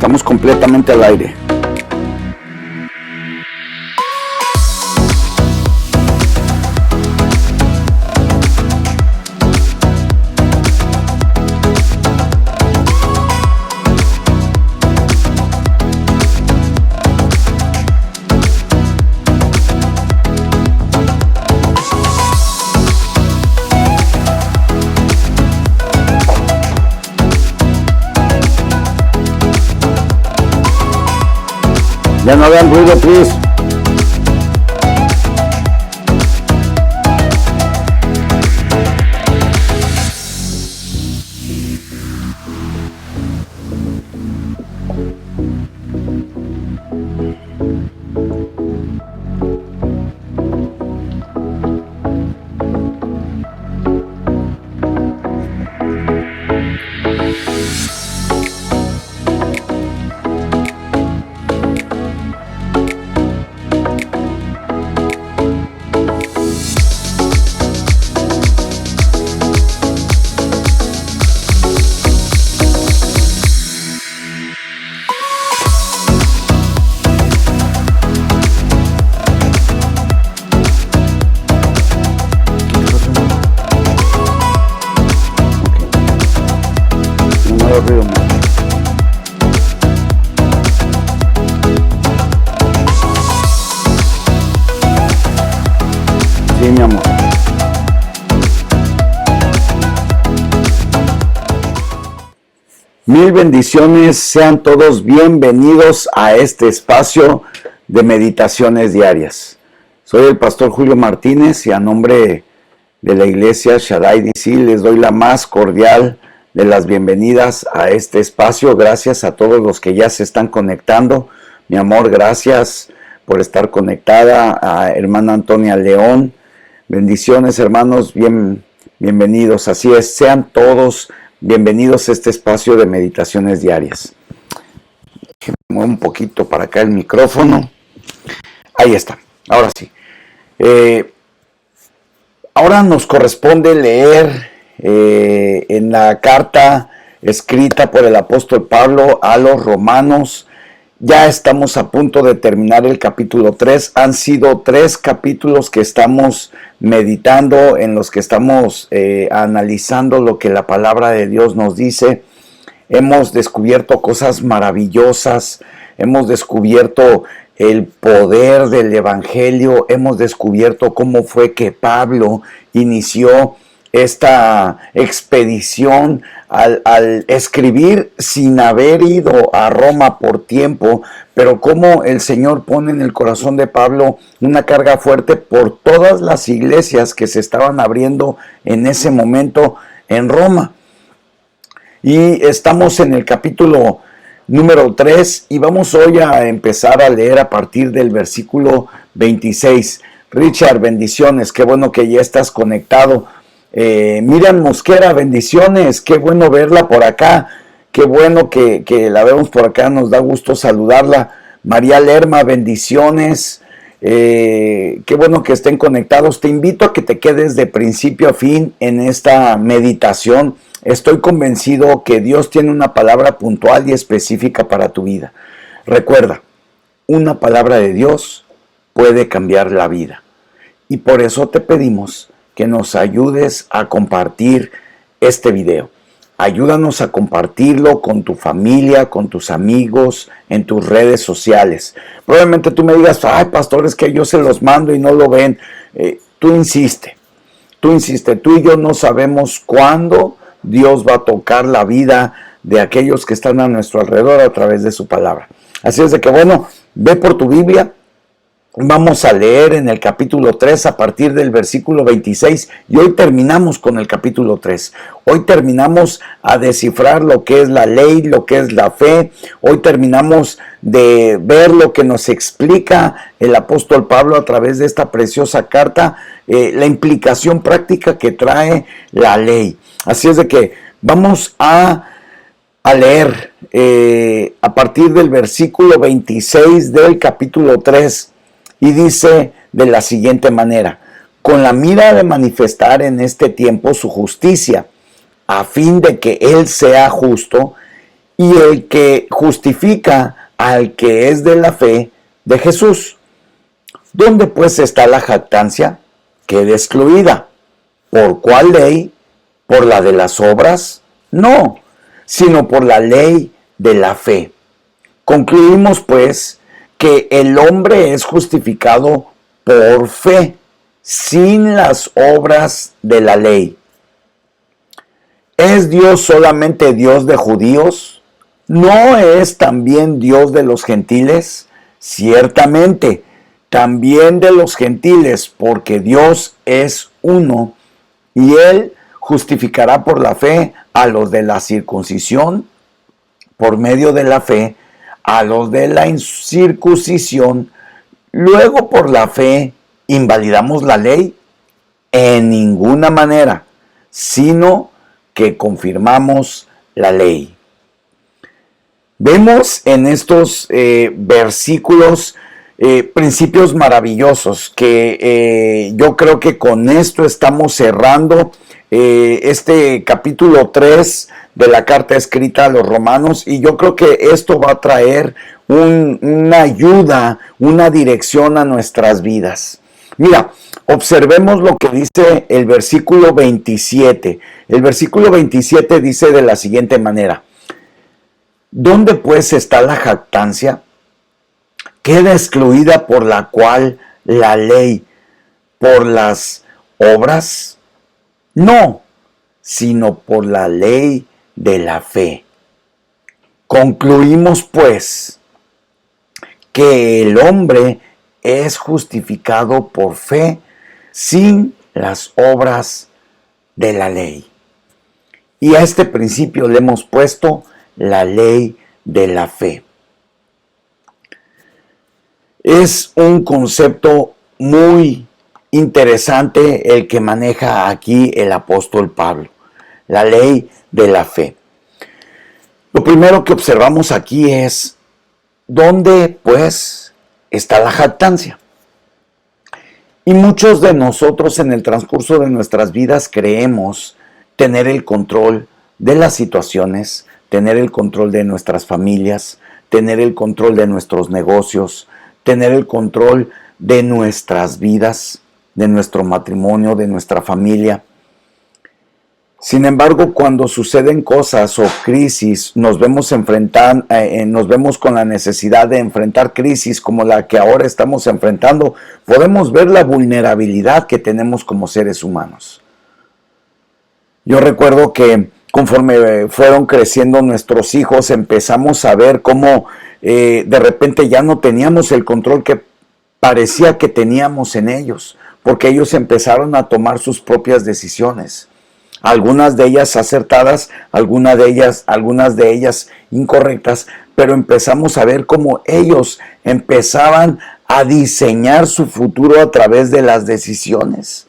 Estamos completamente al aire. Ya no hagan ruido, please. Sí, mi amor. Mil bendiciones, sean todos bienvenidos a este espacio de meditaciones diarias. Soy el pastor Julio Martínez y a nombre de la iglesia Shaddai DC les doy la más cordial de las bienvenidas a este espacio. Gracias a todos los que ya se están conectando. Mi amor, gracias por estar conectada. A hermana Antonia León, bendiciones hermanos, bienvenidos. Así es, sean todos bienvenidos a este espacio de meditaciones diarias. Déjenme mover un poquito para acá el micrófono. Ahí está, ahora sí. Ahora nos corresponde leer en la carta escrita por el apóstol Pablo a los romanos. Ya estamos a punto de terminar el capítulo 3. Han sido 3 capítulos que estamos meditando, en los que estamos analizando lo que la palabra de Dios nos dice. Hemos descubierto cosas maravillosas, hemos descubierto el poder del evangelio, hemos descubierto cómo fue que Pablo inició esta expedición al escribir sin haber ido a Roma por tiempo, pero cómo el Señor pone en el corazón de Pablo una carga fuerte por todas las iglesias que se estaban abriendo en ese momento en Roma. Y estamos en el capítulo número 3 y vamos hoy a empezar a leer a partir del versículo 26. Richard, bendiciones, qué bueno que ya estás conectado. Miriam Mosquera, bendiciones, qué bueno verla por acá, qué bueno que la vemos por acá, nos da gusto saludarla. María Lerma, bendiciones, qué bueno que estén conectados. Te invito a que te quedes de principio a fin en esta meditación. Estoy convencido que Dios tiene una palabra puntual y específica para tu vida. Recuerda, una palabra de Dios puede cambiar la vida. Y por eso te pedimos que nos ayudes a compartir este video. Ayúdanos a compartirlo con tu familia, con tus amigos, en tus redes sociales. Probablemente tú me digas, ay pastor, es que yo se los mando y no lo ven. Tú insiste, tú y yo no sabemos cuándo Dios va a tocar la vida de aquellos que están a nuestro alrededor a través de su palabra. Así es de que bueno, ve por tu Biblia. Vamos a leer en el capítulo 3 a partir del versículo 26 y hoy terminamos con el capítulo 3. Hoy terminamos a descifrar lo que es la ley, lo que es la fe. Hoy terminamos de ver lo que nos explica el apóstol Pablo a través de esta preciosa carta, la implicación práctica que trae la ley. Así es de que vamos a leer a partir del versículo 26 del capítulo 3. Y dice de la siguiente manera: con la mira de manifestar en este tiempo su justicia, a fin de que Él sea justo y el que justifica al que es de la fe de Jesús. ¿Dónde pues está la jactancia? Queda excluida. ¿Por cuál ley? ¿Por la de las obras? No, sino por la ley de la fe. Concluimos pues que el hombre es justificado por fe, sin las obras de la ley. ¿Es Dios solamente Dios de judíos? ¿No es también Dios de los gentiles? Ciertamente, también de los gentiles, porque Dios es uno, y Él justificará por la fe a los de la circuncisión, por medio de la fe, a los de la incircuncisión. Luego, por la fe, ¿invalidamos la ley? En ninguna manera, sino que confirmamos la ley. Vemos en estos versículos principios maravillosos que yo creo que con esto estamos cerrando este capítulo 3 de la carta escrita a los romanos, y yo creo que esto va a traer una ayuda, una dirección a nuestras vidas. Mira, observemos lo que dice el versículo 27. El versículo 27 dice de la siguiente manera: ¿dónde pues está la jactancia? ¿Queda excluida por la cual la ley por las obras? No, sino por la ley de la fe. Concluimos pues que el hombre es justificado por fe sin las obras de la ley. Y a este principio le hemos puesto la ley de la fe. Es un concepto muy interesante el que maneja aquí el apóstol Pablo, la ley de la fe. Lo primero que observamos aquí es, ¿dónde pues está la jactancia? Y muchos de nosotros en el transcurso de nuestras vidas creemos tener el control de las situaciones, tener el control de nuestras familias, tener el control de nuestros negocios, tener el control de nuestras vidas, de nuestro matrimonio, de nuestra familia. Sin embargo, cuando suceden cosas o crisis, nos vemos con la necesidad de enfrentar crisis como la que ahora estamos enfrentando, podemos ver la vulnerabilidad que tenemos como seres humanos. Yo recuerdo que conforme fueron creciendo nuestros hijos, empezamos a ver cómo de repente ya no teníamos el control que parecía que teníamos en ellos, porque ellos empezaron a tomar sus propias decisiones. Algunas de ellas acertadas, algunas de ellas incorrectas, pero empezamos a ver cómo ellos empezaban a diseñar su futuro a través de las decisiones.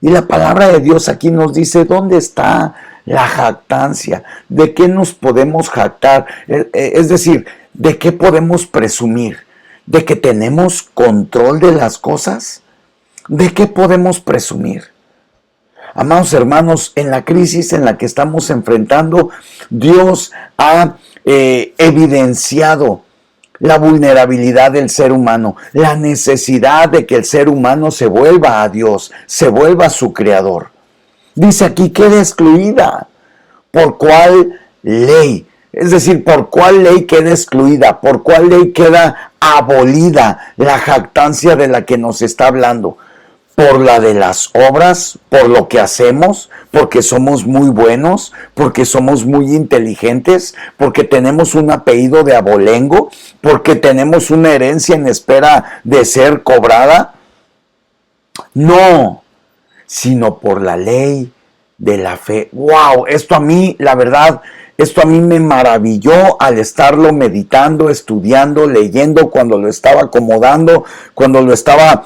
Y la palabra de Dios aquí nos dice, ¿dónde está la jactancia? ¿De qué nos podemos jactar? Es decir, ¿de qué podemos presumir? ¿De que tenemos control de las cosas? ¿De qué podemos presumir? Amados hermanos, en la crisis en la que estamos enfrentando, Dios ha evidenciado la vulnerabilidad del ser humano, la necesidad de que el ser humano se vuelva a Dios, se vuelva a su creador. Dice aquí, queda excluida. ¿Por cuál ley? Es decir, ¿por cuál ley queda excluida? ¿Por cuál ley queda abolida la jactancia de la que nos está hablando? ¿Por la de las obras? ¿Por lo que hacemos? ¿Porque somos muy buenos? ¿Porque somos muy inteligentes? ¿Porque tenemos un apellido de abolengo? ¿Porque tenemos una herencia en espera de ser cobrada? No, sino por la ley de la fe. ¡Wow! Esto a mí, la verdad, esto a mí me maravilló al estarlo meditando, estudiando, leyendo, cuando lo estaba acomodando, cuando lo estaba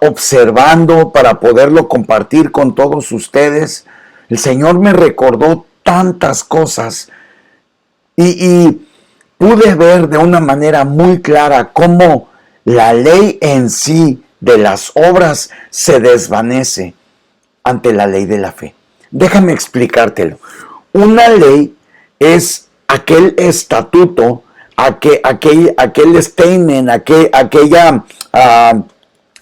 observando para poderlo compartir con todos ustedes. El Señor me recordó tantas cosas y pude ver de una manera muy clara cómo la ley en sí de las obras se desvanece ante la ley de la fe. Déjame explicártelo. Una ley es aquel estatuto, aquel statement, aquella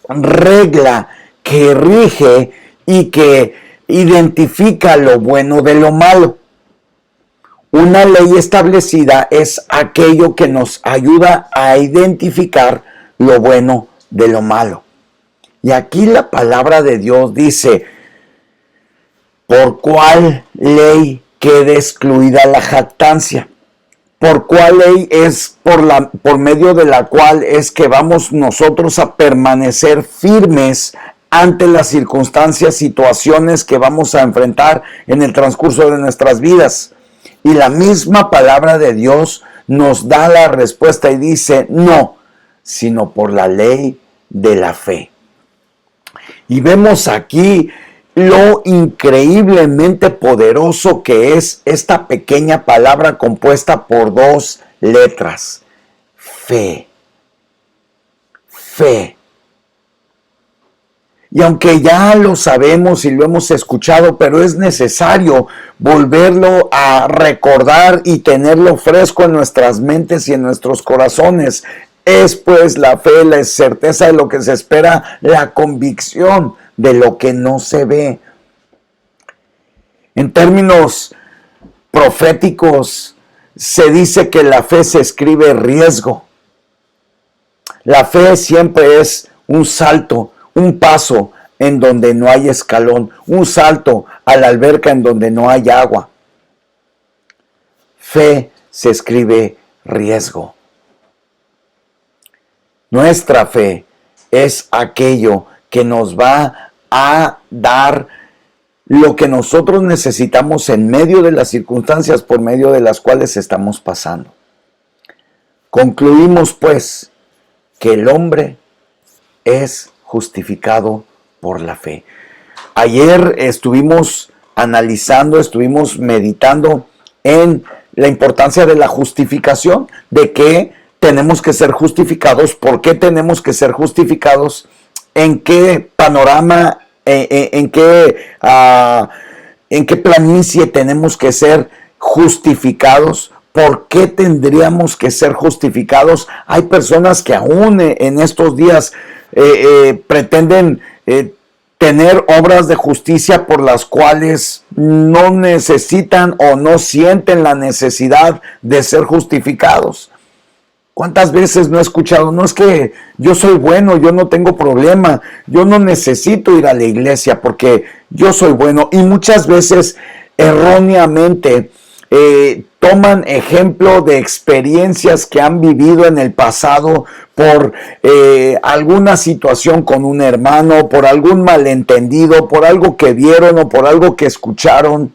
regla que rige y que identifica lo bueno de lo malo. Una ley establecida es aquello que nos ayuda a identificar lo bueno de lo malo. Y aquí la palabra de Dios dice, ¿por cuál ley queda excluida la jactancia? ¿Por cuál ley es por medio de la cual es que vamos nosotros a permanecer firmes ante las circunstancias, situaciones que vamos a enfrentar en el transcurso de nuestras vidas? Y la misma palabra de Dios nos da la respuesta y dice, no, sino por la ley de la fe. Y vemos aquí lo increíblemente poderoso que es esta pequeña palabra compuesta por 2 letras. Fe. Fe. Y aunque ya lo sabemos y lo hemos escuchado, pero es necesario volverlo a recordar y tenerlo fresco en nuestras mentes y en nuestros corazones. Es pues la fe, la certeza de lo que se espera, la convicción de lo que no se ve. En términos proféticos, se dice que la fe se escribe riesgo. La fe siempre es un salto, un paso en donde no hay escalón, un salto a la alberca en donde no hay agua. Fe se escribe riesgo. Nuestra fe es aquello que nos va a dar lo que nosotros necesitamos en medio de las circunstancias por medio de las cuales estamos pasando. Concluimos pues que el hombre es justificado por la fe. Ayer estuvimos analizando, estuvimos meditando en la importancia de la justificación, de que tenemos que ser justificados, por qué tenemos que ser justificados, en qué panorama, en qué planicie tenemos que ser justificados. ¿Por qué tendríamos que ser justificados? Hay personas que aún en estos días pretenden tener obras de justicia por las cuales no necesitan o no sienten la necesidad de ser justificados. ¿Cuántas veces no he escuchado? No, es que yo soy bueno, yo no tengo problema, yo no necesito ir a la iglesia porque yo soy bueno. Y muchas veces erróneamente toman ejemplo de experiencias que han vivido en el pasado por alguna situación con un hermano, por algún malentendido, por algo que vieron o por algo que escucharon,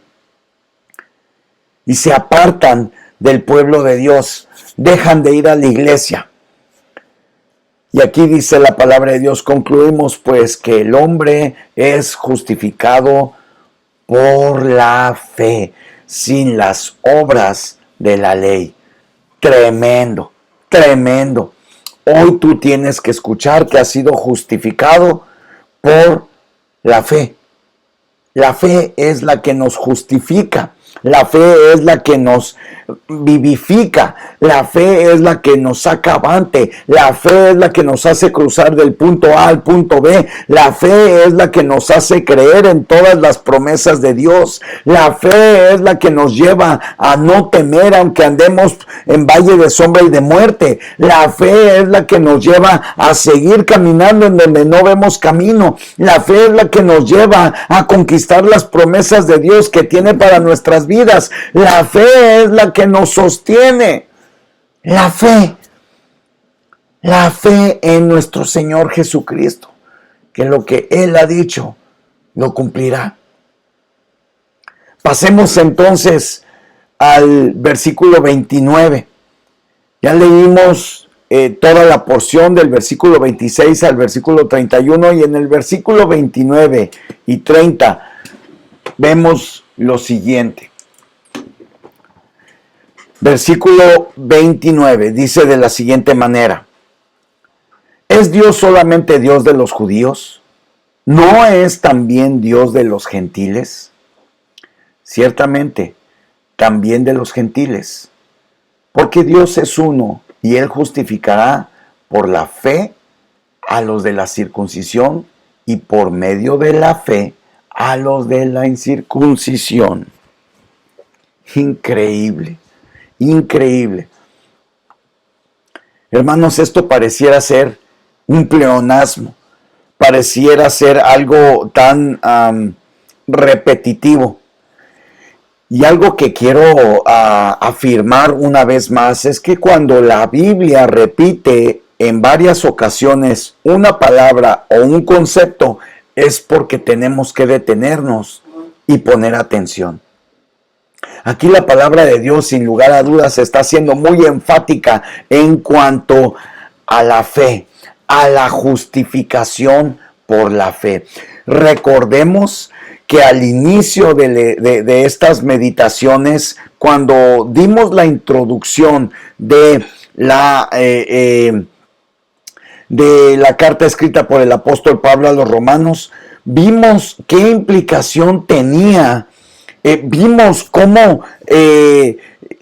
y se apartan del pueblo de Dios, dejan de ir a la iglesia. Y aquí dice la palabra de Dios, concluimos pues que el hombre es justificado por la fe, sin las obras de la ley. Tremendo, tremendo. Hoy tú tienes que escuchar que has sido justificado por la fe. La fe es la que nos justifica. La fe es la que nos vivifica. La fe es la que nos saca avante. La fe es la que nos hace cruzar del punto A al punto B. La fe es la que nos hace creer en todas las promesas de Dios. La fe es la que nos lleva a no temer aunque andemos en valle de sombra y de muerte. La fe es la que nos lleva a seguir caminando en donde no vemos camino. La fe es la que nos lleva a conquistar las promesas de Dios que tiene para nuestras vidas. La fe es la que nos sostiene. La fe en nuestro Señor Jesucristo, que lo que Él ha dicho lo cumplirá. Pasemos entonces al versículo 29. Ya leímos toda la porción del versículo 26 al versículo 31, y en el versículo 29 y 30 vemos lo siguiente. Versículo 29 dice de la siguiente manera: ¿es Dios solamente Dios de los judíos? ¿No es también Dios de los gentiles? Ciertamente, también de los gentiles. Porque Dios es uno y Él justificará por la fe a los de la circuncisión y por medio de la fe a los de la incircuncisión. Increíble, increíble. Hermanos, esto pareciera ser un pleonasmo, pareciera ser algo tan repetitivo. Y algo que quiero afirmar una vez más es que cuando la Biblia repite en varias ocasiones una palabra o un concepto, es porque tenemos que detenernos y poner atención. Aquí la palabra de Dios, sin lugar a dudas, está siendo muy enfática en cuanto a la fe, a la justificación por la fe. Recordemos que al inicio de estas meditaciones, cuando dimos la introducción de la carta escrita por el apóstol Pablo a los romanos, vimos qué implicación tenía. Vimos cómo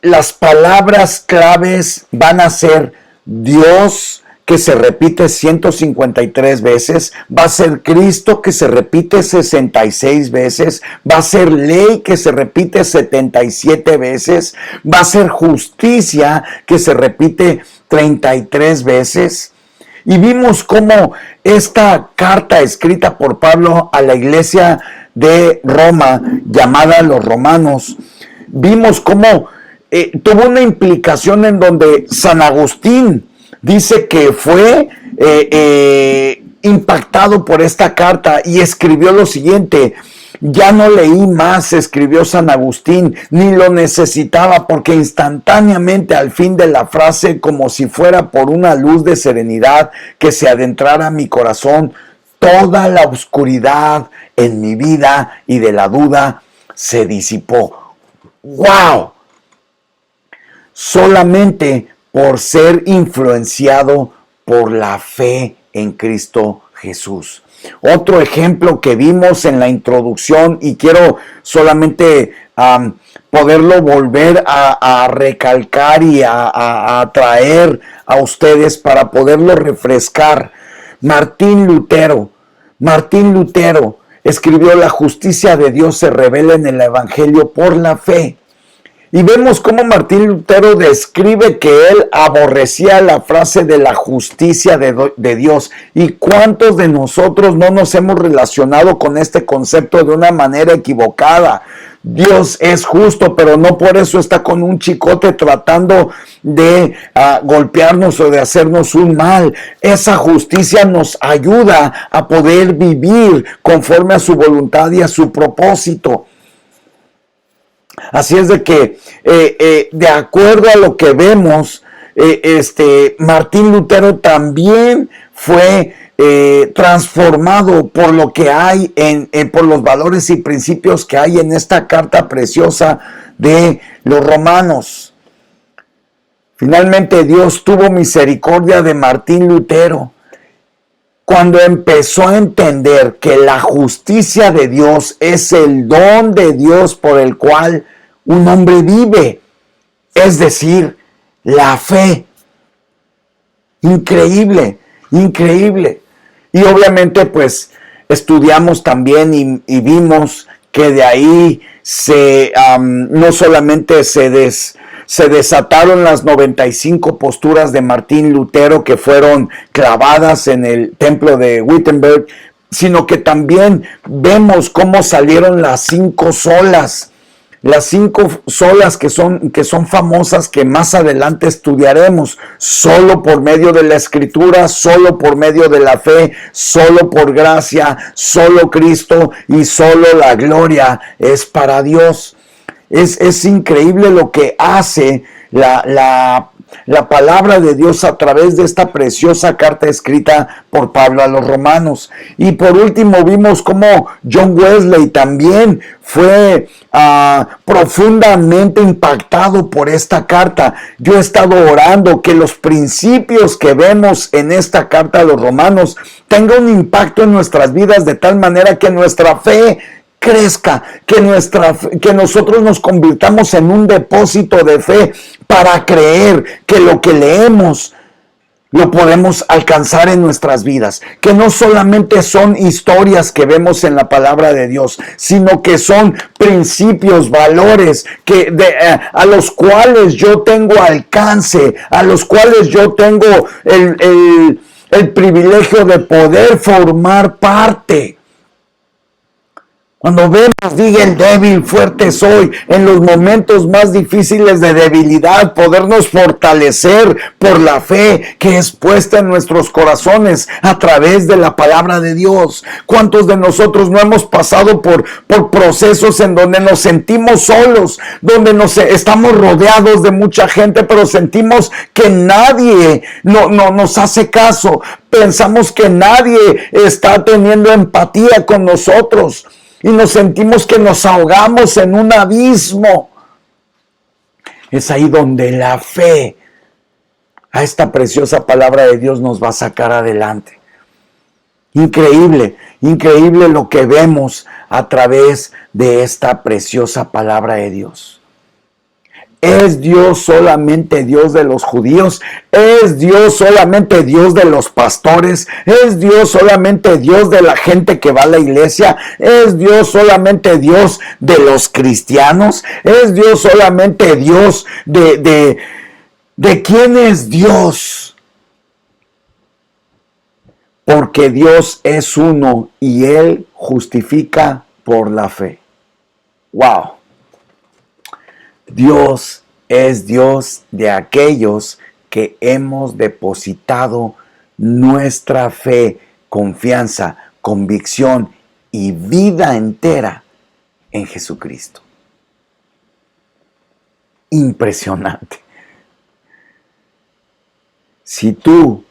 las palabras claves van a ser Dios, que se repite 153 veces, va a ser Cristo, que se repite 66 veces, va a ser ley, que se repite 77 veces, va a ser justicia, que se repite 33 veces. Y vimos cómo esta carta escrita por Pablo a la iglesia de Roma, llamada los Romanos, vimos cómo tuvo una implicación en donde San Agustín dice que fue impactado por esta carta y escribió lo siguiente: ya no leí más, escribió San Agustín, ni lo necesitaba, porque instantáneamente al fin de la frase, como si fuera por una luz de serenidad que se adentrara a mi corazón, toda la oscuridad en mi vida y de la duda se disipó. ¡Wow! Solamente por ser influenciado por la fe en Cristo Jesús. Otro ejemplo que vimos en la introducción, y quiero solamente poderlo volver a recalcar y a traer a ustedes para poderlo refrescar. Martín Lutero escribió: la justicia de Dios se revela en el Evangelio por la fe. Y vemos cómo Martín Lutero describe que él aborrecía la frase de la justicia de Dios. ¿Y cuántos de nosotros no nos hemos relacionado con este concepto de una manera equivocada? Dios es justo, pero no por eso está con un chicote tratando de golpearnos o de hacernos un mal. Esa justicia nos ayuda a poder vivir conforme a su voluntad y a su propósito. Así es de que, de acuerdo a lo que vemos, Martín Lutero también fue transformado por lo que hay, por los valores y principios que hay en esta carta preciosa de los Romanos. Finalmente Dios tuvo misericordia de Martín Lutero cuando empezó a entender que la justicia de Dios es el don de Dios por el cual un hombre vive, es decir, la fe. Increíble, increíble. Y obviamente pues estudiamos también y vimos que de ahí no solamente se desataron las 95 posturas de Martín Lutero que fueron clavadas en el templo de Wittenberg, sino que también vemos cómo salieron las 5 solas. Las 5 solas que son famosas, que más adelante estudiaremos, solo por medio de la Escritura, solo por medio de la fe, solo por gracia, solo Cristo y solo la gloria es para Dios. Es increíble lo que hace la palabra de Dios a través de esta preciosa carta escrita por Pablo a los Romanos. Y por último vimos cómo John Wesley también fue profundamente impactado por esta carta. Yo he estado orando que los principios que vemos en esta carta a los Romanos tengan un impacto en nuestras vidas de tal manera que nuestra fe crezca, que nosotros nos convirtamos en un depósito de fe para creer que lo que leemos lo podemos alcanzar en nuestras vidas, que no solamente son historias que vemos en la palabra de Dios, sino que son principios, valores a los cuales yo tengo alcance, a los cuales yo tengo el privilegio de poder formar parte. Cuando vemos, diga el débil, fuerte soy, en los momentos más difíciles de debilidad, podernos fortalecer por la fe que es puesta en nuestros corazones a través de la palabra de Dios. ¿Cuántos de nosotros no hemos pasado por procesos en donde nos sentimos solos, donde estamos rodeados de mucha gente, pero sentimos que nadie nos hace caso? Pensamos que nadie está teniendo empatía con nosotros. Y nos sentimos que nos ahogamos en un abismo. Es ahí donde la fe a esta preciosa palabra de Dios nos va a sacar adelante. Increíble, increíble lo que vemos a través de esta preciosa palabra de Dios. ¿Es Dios solamente Dios de los judíos? ¿Es Dios solamente Dios de los pastores? ¿Es Dios solamente Dios de la gente que va a la iglesia? ¿Es Dios solamente Dios de los cristianos? ¿Es Dios solamente Dios de quién es Dios? Porque Dios es uno y Él justifica por la fe. ¡Wow! Dios es Dios de aquellos que hemos depositado nuestra fe, confianza, convicción y vida entera en Jesucristo. Impresionante. Si tú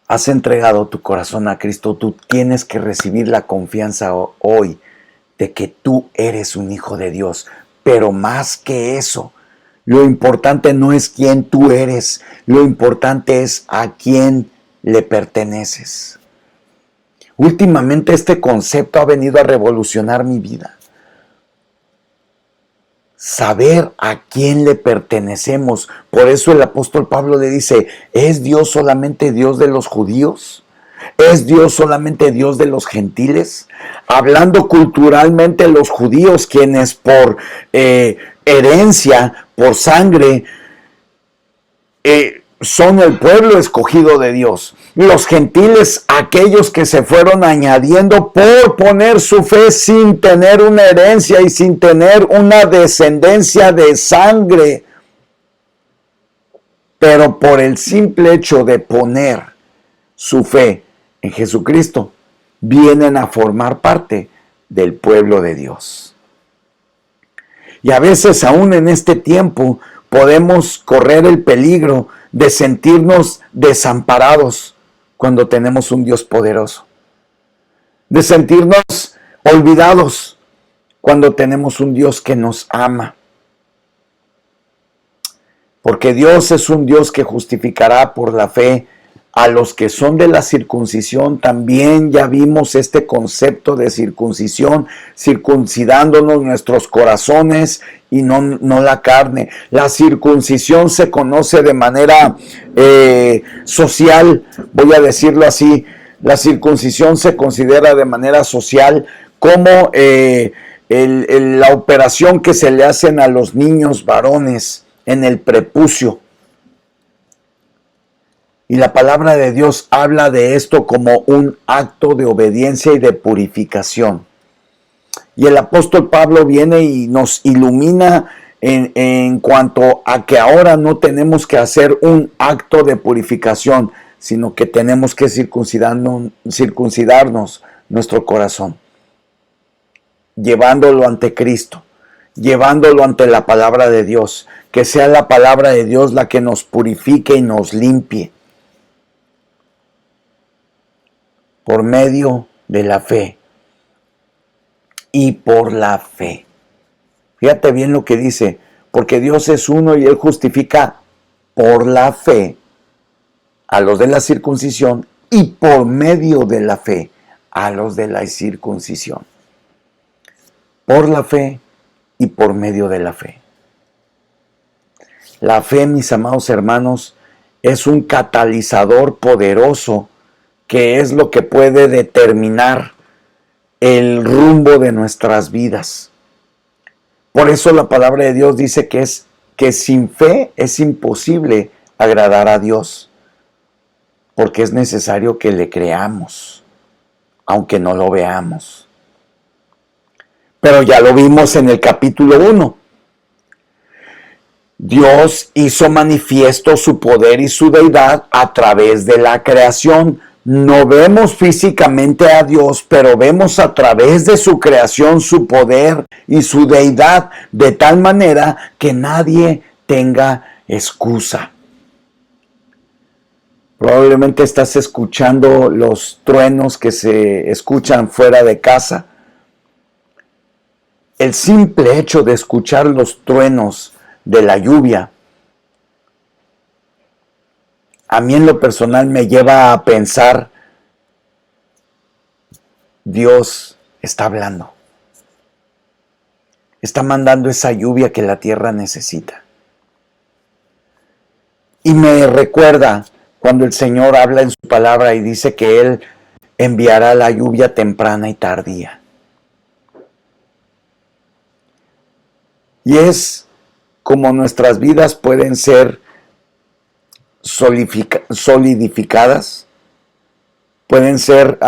has entregado tu corazón a Cristo, tú tienes que recibir la confianza hoy de que tú eres un hijo de Dios. Pero más que eso, lo importante no es quién tú eres, lo importante es a quién le perteneces. Últimamente este concepto ha venido a revolucionar mi vida. Saber a quién le pertenecemos. Por eso el apóstol Pablo le dice, ¿es Dios solamente Dios de los judíos? ¿Es Dios solamente Dios de los gentiles? Hablando culturalmente, los judíos, quienes por herencia, por sangre, son el pueblo escogido de Dios. Los gentiles, aquellos que se fueron añadiendo por poner su fe sin tener una herencia y sin tener una descendencia de sangre, pero por el simple hecho de poner su fe en Jesucristo, vienen a formar parte del pueblo de Dios. Y a veces aún en este tiempo podemos correr el peligro de sentirnos desamparados cuando tenemos un Dios poderoso, de sentirnos olvidados cuando tenemos un Dios que nos ama. Porque Dios es un Dios que justificará por la fe a los que son de la circuncisión. También ya vimos este concepto de circuncisión, circuncidándonos nuestros corazones y no la carne. La circuncisión se conoce de manera social, voy a decirlo así. La circuncisión se considera de manera social como la operación que se le hacen a los niños varones en el prepucio. Y la palabra de Dios habla de esto como un acto de obediencia y de purificación. Y el apóstol Pablo viene y nos ilumina en cuanto a que ahora no tenemos que hacer un acto de purificación, sino que tenemos que circuncidarnos nuestro corazón, llevándolo ante Cristo, llevándolo ante la palabra de Dios, que sea la palabra de Dios la que nos purifique y nos limpie. Por medio de la fe y por la fe. Fíjate bien lo que dice, porque Dios es uno y Él justifica por la fe a los de la circuncisión y por medio de la fe a los de la circuncisión. por la fe y por medio de la fe. La fe, mis amados hermanos, es un catalizador poderoso que es lo que puede determinar el rumbo de nuestras vidas. Por eso la palabra de Dios dice que sin fe es imposible agradar a Dios, porque es necesario que le creamos, aunque no lo veamos. Pero ya lo vimos en el capítulo 1. Dios hizo manifiesto su poder y su deidad a través de la creación. No vemos físicamente a Dios, pero vemos a través de su creación su poder y su deidad, de tal manera que nadie tenga excusa. Probablemente estás escuchando los truenos que se escuchan fuera de casa. El simple hecho de escuchar los truenos de la lluvia, a mí en lo personal me lleva a pensar, Dios está hablando, está mandando esa lluvia que la tierra necesita. Y me recuerda cuando el Señor habla en su palabra y dice que Él enviará la lluvia temprana y tardía. Y es como nuestras vidas pueden ser solidificadas, pueden ser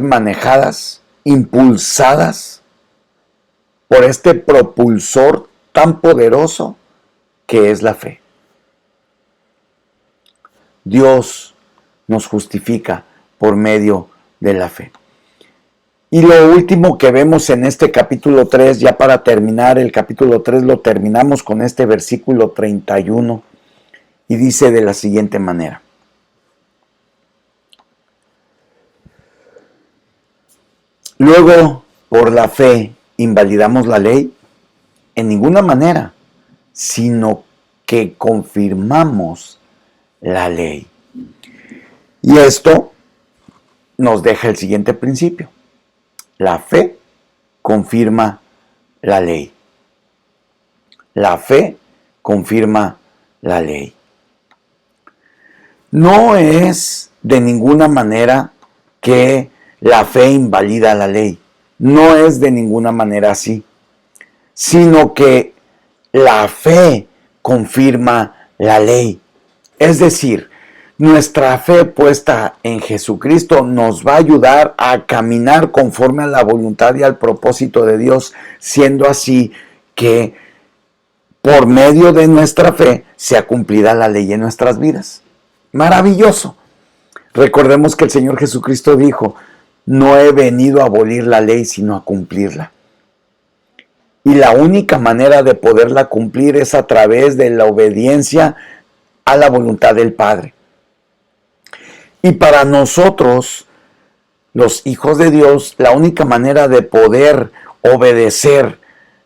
manejadas, impulsadas por este propulsor tan poderoso que es la fe. Dios nos justifica por medio de la fe. Y lo último que vemos en este capítulo 3, ya para terminar, el capítulo 3 lo terminamos con este versículo 31 y dice de la siguiente manera. Luego, por la fe, ¿invalidamos la ley? En ninguna manera, sino que confirmamos la ley. Y esto nos deja el siguiente principio. La fe confirma la ley. La fe confirma la ley. No es de ninguna manera que la fe invalida la ley. No es de ninguna manera así. Sino que la fe confirma la ley. Es decir, nuestra fe puesta en Jesucristo nos va a ayudar a caminar conforme a la voluntad y al propósito de Dios, siendo así que por medio de nuestra fe sea cumplida la ley en nuestras vidas. Maravilloso. Recordemos que el Señor Jesucristo dijo, no he venido a abolir la ley, sino a cumplirla. Y la única manera de poderla cumplir es a través de la obediencia a la voluntad del Padre. Y para nosotros, los hijos de Dios, la única manera de poder obedecer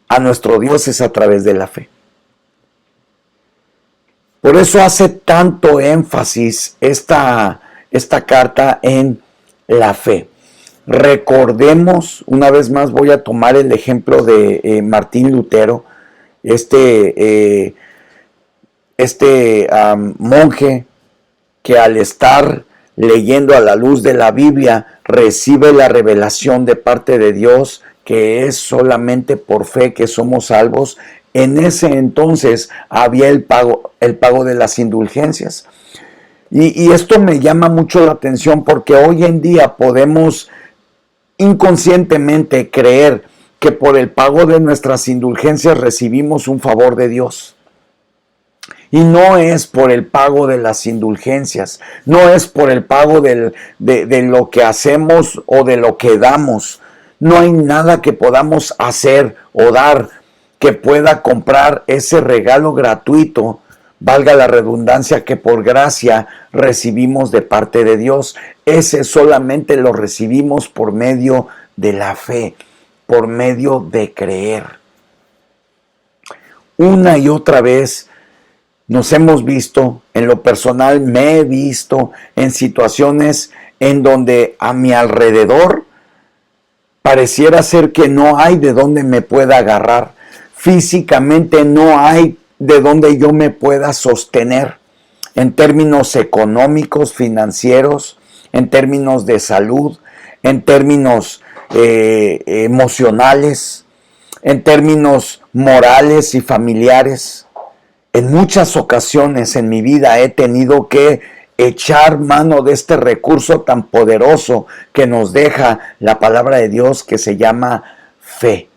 a nuestro Dios es a través de la fe. Por eso hace tanto énfasis esta carta en la fe. Recordemos, una vez más voy a tomar el ejemplo de Martín Lutero, monje que al estar leyendo a la luz de la Biblia recibe la revelación de parte de Dios que es solamente por fe que somos salvos. En ese entonces había el pago de las indulgencias. Y esto me llama mucho la atención porque hoy en día podemos inconscientemente creer que por el pago de nuestras indulgencias recibimos un favor de Dios. Y no es por el pago de las indulgencias, no es por el pago de lo que hacemos o de lo que damos. No hay nada que podamos hacer o dar que pueda comprar ese regalo gratuito, valga la redundancia, que por gracia recibimos de parte de Dios. Ese solamente lo recibimos por medio de la fe, por medio de creer. Una y otra vez nos hemos visto, en lo personal me he visto en situaciones en donde a mi alrededor Pareciera ser que no hay de dónde me pueda agarrar. Físicamente no hay de dónde yo me pueda sostener. En términos económicos, financieros, en términos de salud, en términos emocionales, en términos morales y familiares. En muchas ocasiones en mi vida he tenido que echar mano de este recurso tan poderoso que nos deja la palabra de Dios, que se llama fe.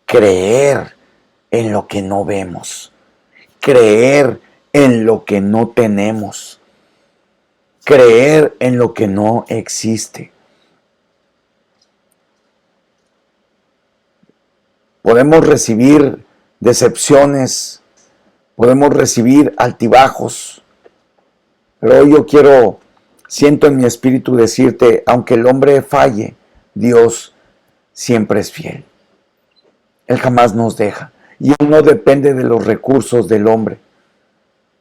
Creer en lo que no vemos. Creer en lo que no tenemos. Creer en lo que no existe. Podemos recibir decepciones, podemos recibir altibajos, pero hoy yo siento en mi espíritu decirte, aunque el hombre falle, Dios siempre es fiel. Él jamás nos deja. Y Él no depende de los recursos del hombre.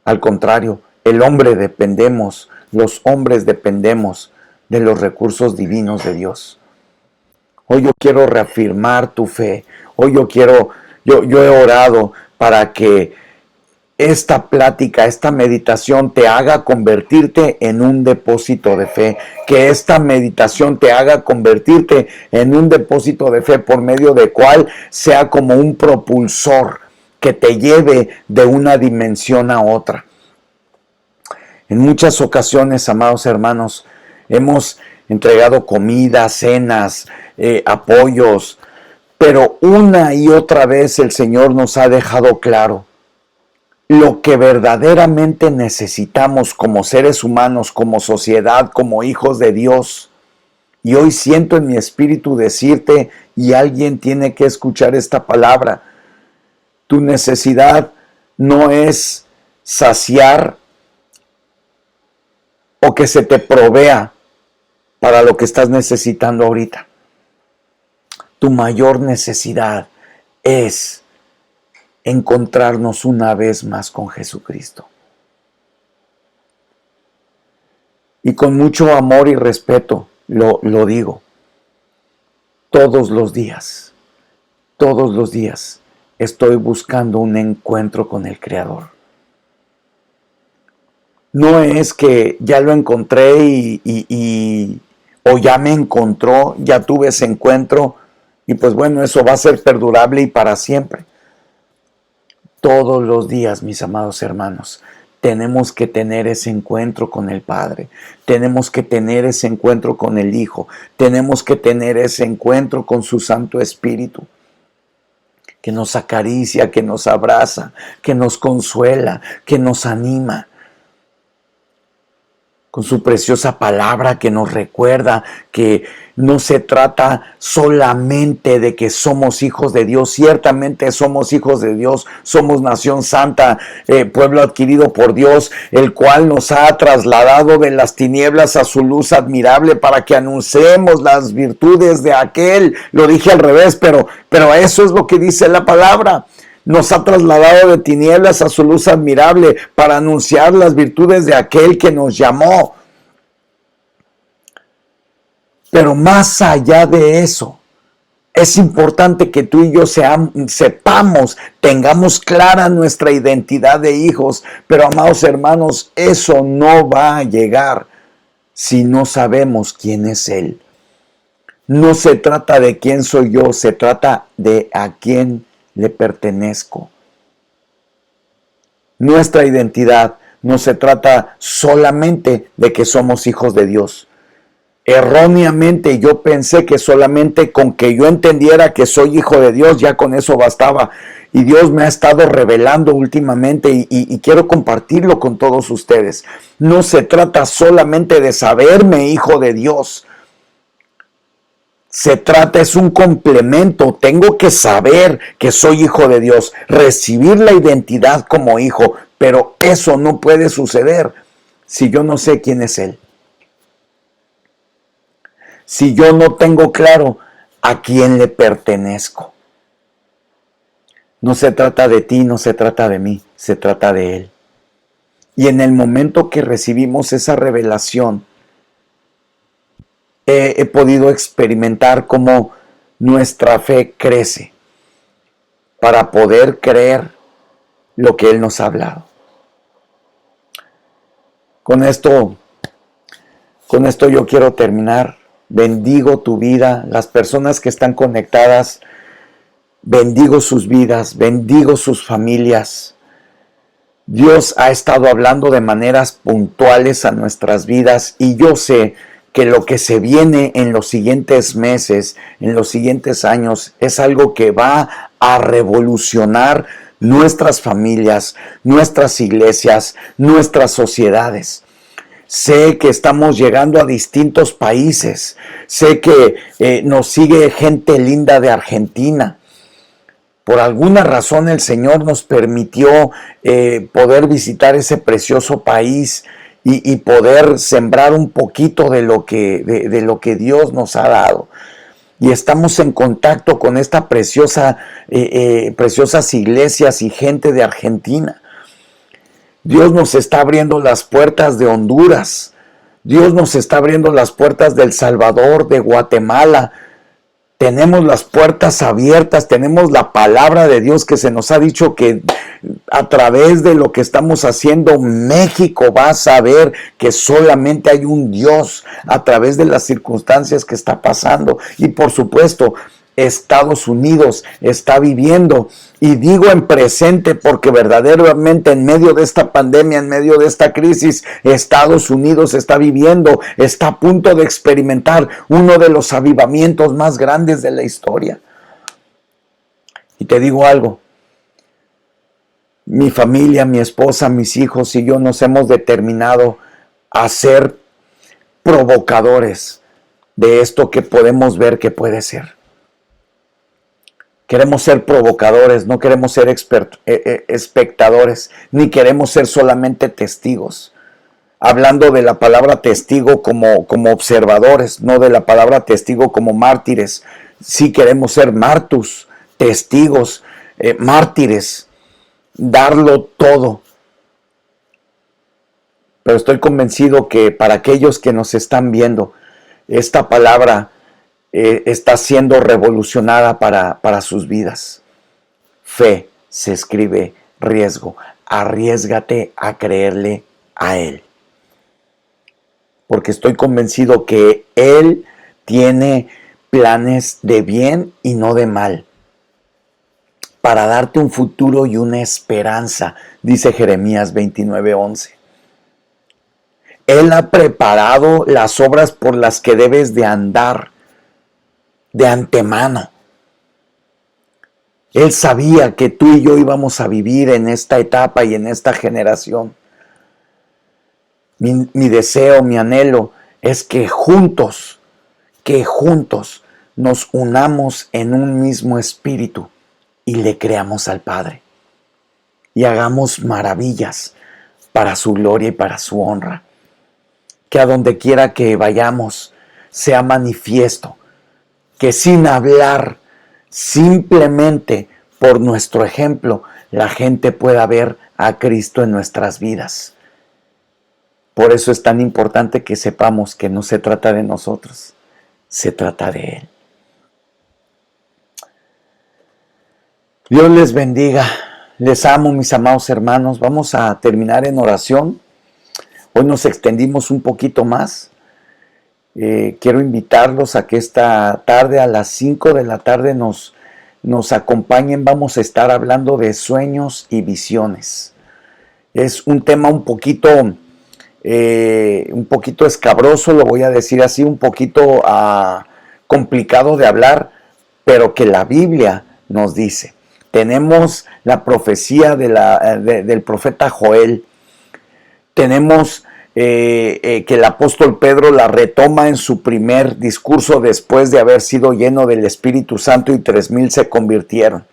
Al contrario, el hombre dependemos, los hombres dependemos de los recursos divinos de Dios. Hoy yo quiero reafirmar tu fe. Hoy yo he orado para que esta plática, esta meditación te haga convertirte en un depósito de fe. Que esta meditación te haga convertirte en un depósito de fe por medio de cual sea como un propulsor que te lleve de una dimensión a otra. En muchas ocasiones, amados hermanos, hemos entregado comida, cenas, apoyos, pero una y otra vez el Señor nos ha dejado claro lo que verdaderamente necesitamos como seres humanos, como sociedad, como hijos de Dios. Y hoy siento en mi espíritu decirte, y alguien tiene que escuchar esta palabra, tu necesidad no es saciar o que se te provea para lo que estás necesitando ahorita. Tu mayor necesidad es encontrarnos una vez más con Jesucristo. Y con mucho amor y respeto lo digo. Todos los días estoy buscando un encuentro con el Creador. No es que ya lo encontré o ya me encontró, ya tuve ese encuentro y pues bueno, eso va a ser perdurable y para siempre. Todos los días, mis amados hermanos, tenemos que tener ese encuentro con el Padre, tenemos que tener ese encuentro con el Hijo, tenemos que tener ese encuentro con su Santo Espíritu, que nos acaricia, que nos abraza, que nos consuela, que nos anima, con su preciosa palabra que nos recuerda que no se trata solamente de que somos hijos de Dios. Ciertamente somos hijos de Dios, somos nación santa, pueblo adquirido por Dios, el cual nos ha trasladado de las tinieblas a su luz admirable para que anunciemos las virtudes de aquel. Lo dije al revés, pero eso es lo que dice la palabra. Nos ha trasladado de tinieblas a su luz admirable para anunciar las virtudes de aquel que nos llamó. Pero más allá de eso, es importante que tú y yo sepamos, tengamos clara nuestra identidad de hijos. Pero, amados hermanos, eso no va a llegar si no sabemos quién es Él. No se trata de quién soy yo, se trata de a quién le pertenezco. Nuestra identidad no se trata solamente de que somos hijos de Dios. Erróneamente yo pensé que solamente con que yo entendiera que soy hijo de Dios, ya con eso bastaba. Y Dios me ha estado revelando últimamente y quiero compartirlo con todos ustedes. No se trata solamente de saberme hijo de Dios. Es un complemento. Tengo que saber que soy hijo de Dios, recibir la identidad como hijo, pero eso no puede suceder si yo no sé quién es Él. Si yo no tengo claro a quién le pertenezco. No se trata de ti, no se trata de mí, se trata de Él. Y en el momento que recibimos esa revelación, he podido experimentar cómo nuestra fe crece para poder creer lo que Él nos ha hablado. Con esto yo quiero terminar. Bendigo tu vida, las personas que están conectadas, bendigo sus vidas, bendigo sus familias. Dios ha estado hablando de maneras puntuales a nuestras vidas y yo sé que lo que se viene en los siguientes meses, en los siguientes años, es algo que va a revolucionar nuestras familias, nuestras iglesias, nuestras sociedades. Sé que estamos llegando a distintos países. Sé que nos sigue gente linda de Argentina. Por alguna razón el Señor nos permitió poder visitar ese precioso país y poder sembrar un poquito de lo que Dios nos ha dado. Y estamos en contacto con esta preciosas iglesias y gente de Argentina. Dios nos está abriendo las puertas de Honduras. Dios nos está abriendo las puertas de El Salvador, de Guatemala. Tenemos las puertas abiertas, tenemos la palabra de Dios que se nos ha dicho que a través de lo que estamos haciendo, México va a saber que solamente hay un Dios a través de las circunstancias que está pasando. Y por supuesto, Estados Unidos está viviendo, y digo en presente porque verdaderamente en medio de esta pandemia, en medio de esta crisis, Estados Unidos está viviendo, está a punto de experimentar uno de los avivamientos más grandes de la historia. Y te digo algo, mi familia, mi esposa, mis hijos y yo nos hemos determinado a ser provocadores de esto que podemos ver que puede ser. Queremos ser provocadores, no queremos ser espectadores, ni queremos ser solamente testigos. Hablando de la palabra testigo como observadores, no de la palabra testigo como mártires. Sí queremos ser martus, testigos, mártires, darlo todo. Pero estoy convencido que para aquellos que nos están viendo, esta palabra está siendo revolucionada para sus vidas. Fe se escribe riesgo. Arriésgate a creerle a Él. Porque estoy convencido que Él tiene planes de bien y no de mal, para darte un futuro y una esperanza, dice Jeremías 29:11. Él ha preparado las obras por las que debes de andar de antemano. Él sabía que tú y yo íbamos a vivir en esta etapa y en esta generación. Mi deseo, mi anhelo es que juntos nos unamos en un mismo espíritu y le creamos al Padre y hagamos maravillas para su gloria y para su honra. Que a donde quiera que vayamos sea manifiesto, que sin hablar, simplemente por nuestro ejemplo, la gente pueda ver a Cristo en nuestras vidas. Por eso es tan importante que sepamos que no se trata de nosotros, se trata de Él. Dios les bendiga, les amo, mis amados hermanos. Vamos a terminar en oración. Hoy nos extendimos un poquito más. Quiero invitarlos a que esta tarde a las 5 de la tarde nos acompañen. Vamos a estar hablando de sueños y visiones. Es un tema un poquito escabroso, lo voy a decir así, un poquito complicado de hablar, pero que la Biblia nos dice. Tenemos la profecía del profeta Joel. Tenemos que el apóstol Pedro la retoma en su primer discurso después de haber sido lleno del Espíritu Santo y 3,000 se convirtieron.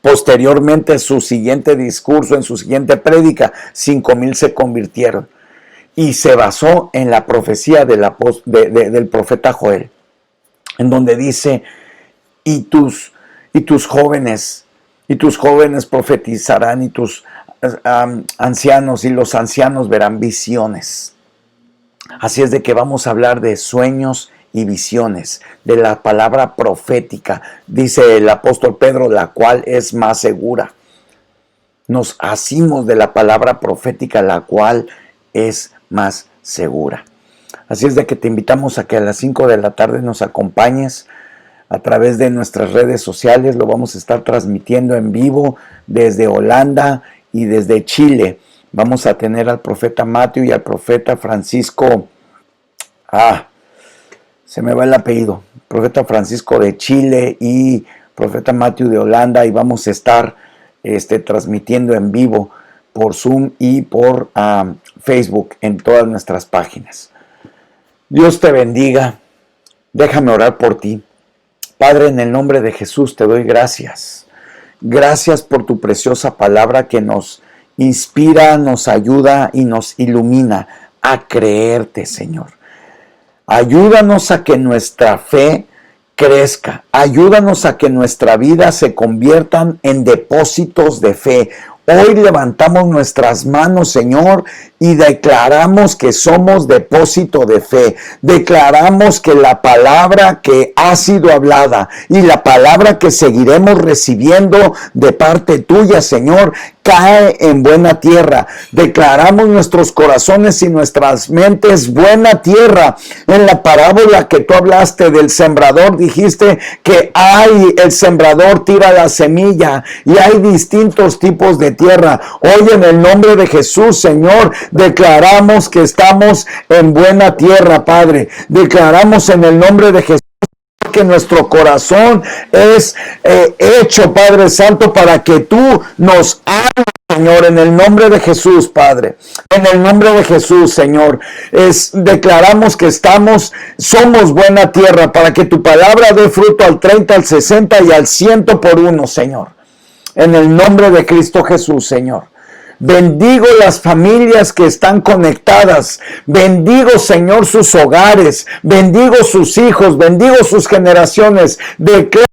Posteriormente, en su siguiente discurso, en su siguiente prédica, 5,000 se convirtieron. Y se basó en la profecía del profeta Joel, en donde dice, y tus jóvenes profetizarán, y tus ancianos y los ancianos verán visiones. Así es de que vamos a hablar de sueños y visiones, de la palabra profética, dice el apóstol Pedro, la cual es más segura. Nos asimos de la palabra profética, la cual es más segura. Así es de que te invitamos a que a las 5 de la tarde nos acompañes a través de nuestras redes sociales. Lo vamos a estar transmitiendo en vivo desde Holanda y desde Chile. Vamos a tener al profeta Matthew y al profeta Francisco. Se me va el apellido. Profeta Francisco de Chile y profeta Matthew de Holanda. Y vamos a estar transmitiendo en vivo por Zoom y por Facebook en todas nuestras páginas. Dios te bendiga. Déjame orar por ti. Padre, en el nombre de Jesús te doy gracias. Gracias por tu preciosa palabra que nos inspira, nos ayuda y nos ilumina a creerte, Señor. Ayúdanos a que nuestra fe crezca. Ayúdanos a que nuestra vida se conviertan en depósitos de fe. Hoy levantamos nuestras manos, Señor, y declaramos que somos depósito de fe. Declaramos que la palabra que ha sido hablada y la palabra que seguiremos recibiendo de parte tuya, Señor, cae en buena tierra. Declaramos nuestros corazones y nuestras mentes buena tierra. En la parábola que tú hablaste del sembrador, dijiste que el sembrador tira la semilla y hay distintos tipos de tierra. Hoy en el nombre de Jesús, Señor, declaramos que estamos en buena tierra, Padre. Declaramos en el nombre de Jesús que nuestro corazón es hecho, Padre Santo, para que tú nos hagas, Señor, en el nombre de Jesús, Padre. En el nombre de Jesús, Señor. Declaramos que somos buena tierra para que tu palabra dé fruto al 30, al 60 y al 100 por uno, Señor. En el nombre de Cristo Jesús, Señor. Bendigo las familias que están conectadas. Bendigo, Señor, sus hogares. Bendigo sus hijos. Bendigo sus generaciones. Declaro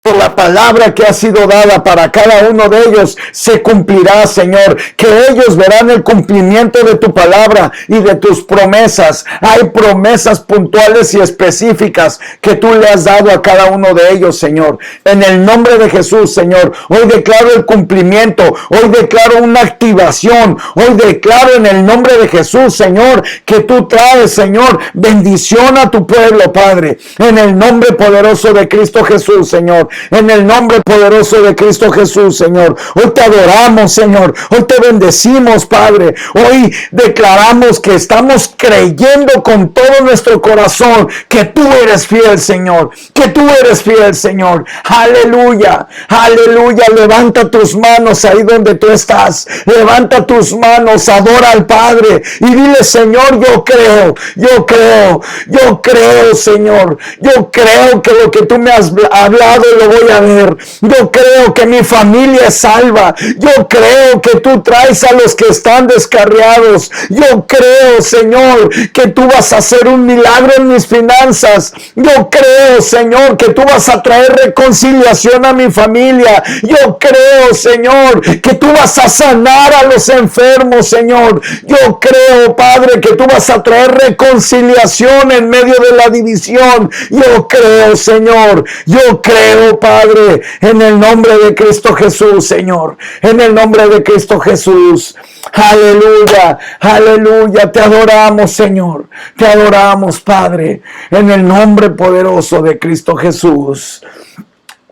por la palabra que ha sido dada para cada uno de ellos se cumplirá, Señor, que ellos verán el cumplimiento de tu palabra y de tus promesas. Hay promesas puntuales y específicas que tú le has dado a cada uno de ellos, Señor. En el nombre de Jesús, Señor, hoy declaro el cumplimiento, hoy declaro una activación, hoy declaro en el nombre de Jesús, Señor, que tú traes, Señor, bendición a tu pueblo, Padre, en el nombre poderoso de Cristo Jesús, Señor. En el nombre poderoso de Cristo Jesús, Señor. Hoy te adoramos, Señor. Hoy te bendecimos, Padre. Hoy declaramos que estamos creyendo con todo nuestro corazón que tú eres fiel, Señor. Que tú eres fiel, Señor. Aleluya. Aleluya. Levanta tus manos ahí donde tú estás. Levanta tus manos. Adora al Padre. Y dile, Señor, yo creo. Yo creo. Yo creo, Señor. Yo creo que lo que tú me has hablado lo voy a ver. Yo creo que mi familia es salva. Yo creo que tú traes a los que están descarriados. Yo creo, Señor, que tú vas a hacer un milagro en mis finanzas. Yo creo, Señor, que tú vas a traer reconciliación a mi familia. Yo creo, Señor, que tú vas a sanar a los enfermos, Señor. Yo creo, Padre, que tú vas a traer reconciliación en medio de la división. Yo creo, Señor. Yo creo, Padre, en el nombre de Cristo Jesús, Señor. En el nombre de Cristo Jesús. Aleluya, aleluya. Te adoramos, Señor. Te adoramos, Padre. En el nombre poderoso de Cristo Jesús.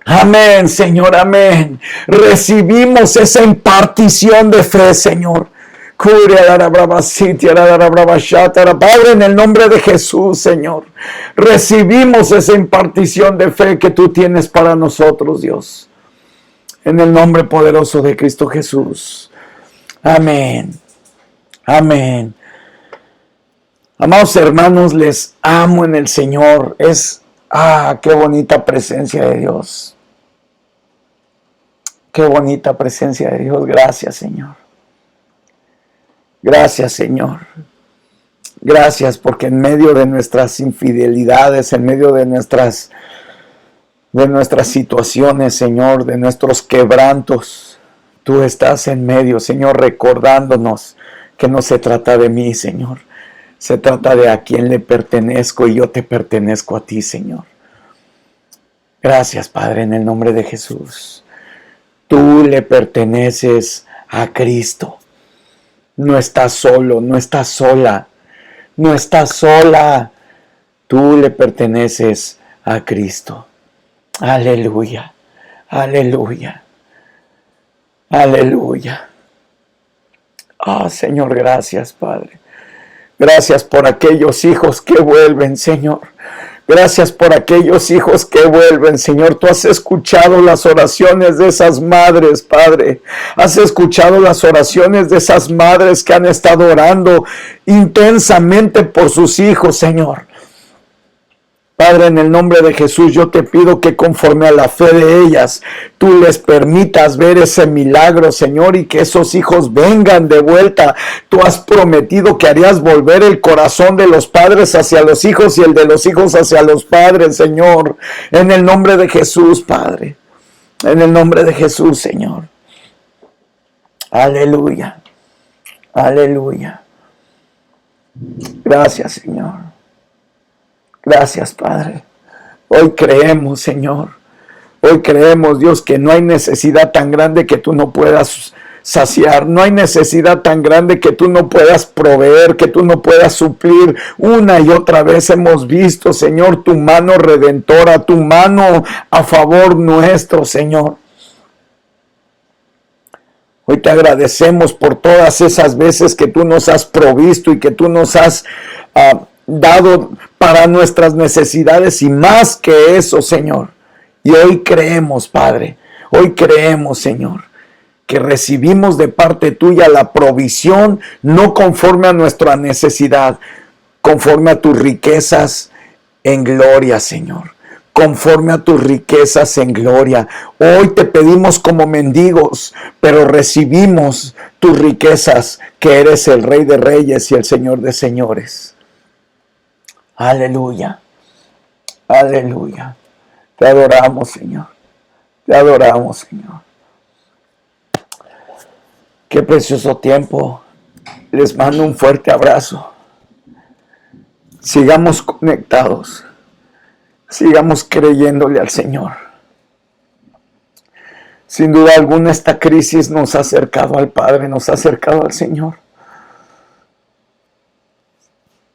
Amén, Señor, amén. Recibimos esa impartición de fe, Señor. Padre, en el nombre de Jesús, Señor, recibimos esa impartición de fe que tú tienes para nosotros, Dios. En el nombre poderoso de Cristo Jesús. Amén. Amén. Amados hermanos, les amo en el Señor. Qué bonita presencia de Dios. Qué bonita presencia de Dios. Gracias, Señor. Gracias, Señor. Gracias porque en medio de nuestras infidelidades, en medio de nuestras situaciones, Señor, de nuestros quebrantos, tú estás en medio, Señor, recordándonos que no se trata de mí, Señor. Se trata de a quién le pertenezco y yo te pertenezco a ti, Señor. Gracias, Padre, en el nombre de Jesús. Tú le perteneces a Cristo. No estás solo, no estás sola, no estás sola. Tú le perteneces a Cristo. Aleluya, aleluya, aleluya. Ah, Señor, gracias, Padre. Gracias por aquellos hijos que vuelven, Señor. Gracias por aquellos hijos que vuelven, Señor. Tú has escuchado las oraciones de esas madres, Padre. Has escuchado las oraciones de esas madres que han estado orando intensamente por sus hijos, Señor. Padre, en el nombre de Jesús, yo te pido que conforme a la fe de ellas, tú les permitas ver ese milagro, Señor, y que esos hijos vengan de vuelta. Tú has prometido que harías volver el corazón de los padres hacia los hijos y el de los hijos hacia los padres, Señor. En el nombre de Jesús, Padre. En el nombre de Jesús, Señor. Aleluya. Aleluya. Gracias, Señor. Gracias, Padre. Hoy creemos, Señor. Hoy creemos, Dios, que no hay necesidad tan grande que tú no puedas saciar. No hay necesidad tan grande que tú no puedas proveer, que tú no puedas suplir. Una y otra vez hemos visto, Señor, tu mano redentora, tu mano a favor nuestro, Señor. Hoy te agradecemos por todas esas veces que tú nos has provisto y que tú nos has dado para nuestras necesidades y más que eso, Señor. Y hoy creemos, Padre, hoy creemos, Señor, que recibimos de parte tuya la provisión no conforme a nuestra necesidad, conforme a tus riquezas en gloria, Señor. Conforme a tus riquezas en gloria. Hoy te pedimos como mendigos, pero recibimos tus riquezas, que eres el Rey de Reyes y el Señor de Señores. Aleluya, aleluya. Te adoramos, Señor. Te adoramos, Señor. Qué precioso tiempo. Les mando un fuerte abrazo. Sigamos conectados. Sigamos creyéndole al Señor. Sin duda alguna, esta crisis nos ha acercado al Padre, nos ha acercado al Señor.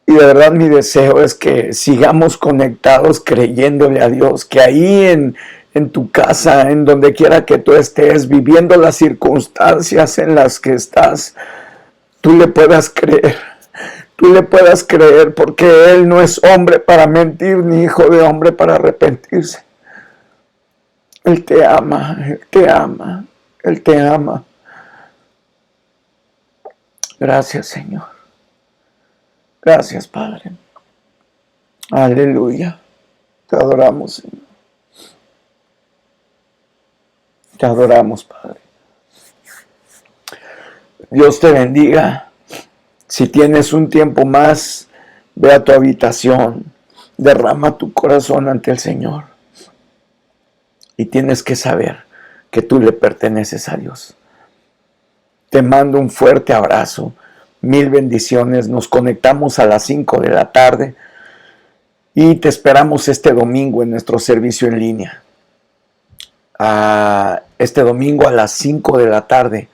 Y de verdad mi deseo es que sigamos conectados creyéndole a Dios, que ahí en tu casa, en donde quiera que tú estés, viviendo las circunstancias en las que estás, tú le puedas creer. Tú le puedas creer, porque Él no es hombre para mentir, ni hijo de hombre para arrepentirse. Él te ama, Él te ama, Él te ama. Gracias, Señor. Gracias, Padre. Aleluya. Te adoramos, Señor. Te adoramos, Padre. Dios te bendiga. Si tienes un tiempo más, ve a tu habitación, derrama tu corazón ante el Señor. Y tienes que saber que tú le perteneces a Dios. Te mando un fuerte abrazo. Mil bendiciones. Nos conectamos a las 5 de la tarde y te esperamos este domingo en nuestro servicio en línea. Este domingo a las 5 de la tarde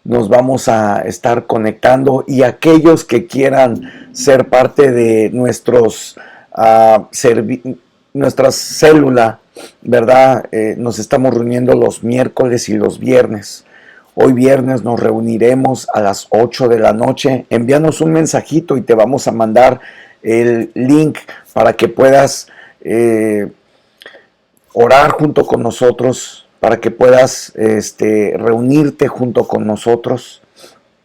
nos vamos a estar conectando, y aquellos que quieran ser parte de nuestra célula, ¿verdad? Nos estamos reuniendo los miércoles y los viernes. Hoy viernes nos reuniremos a las 8 de la noche. Envíanos un mensajito y te vamos a mandar el link para que puedas orar junto con nosotros, para que puedas reunirte junto con nosotros.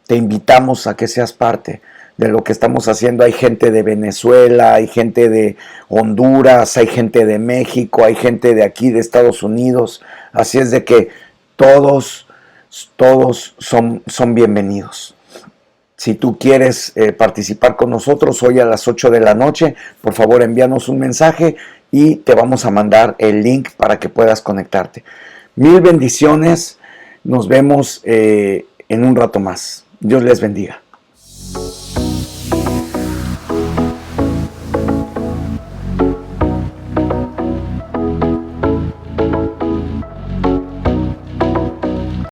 Te invitamos a que seas parte de lo que estamos haciendo. Hay gente de Venezuela, hay gente de Honduras, hay gente de México, hay gente de aquí de Estados Unidos. Así es de que todos son bienvenidos. Si tú quieres participar con nosotros hoy a las 8 de la noche, por favor envíanos un mensaje y te vamos a mandar el link para que puedas conectarte. Mil bendiciones. Nos vemos en un rato más. Dios les bendiga.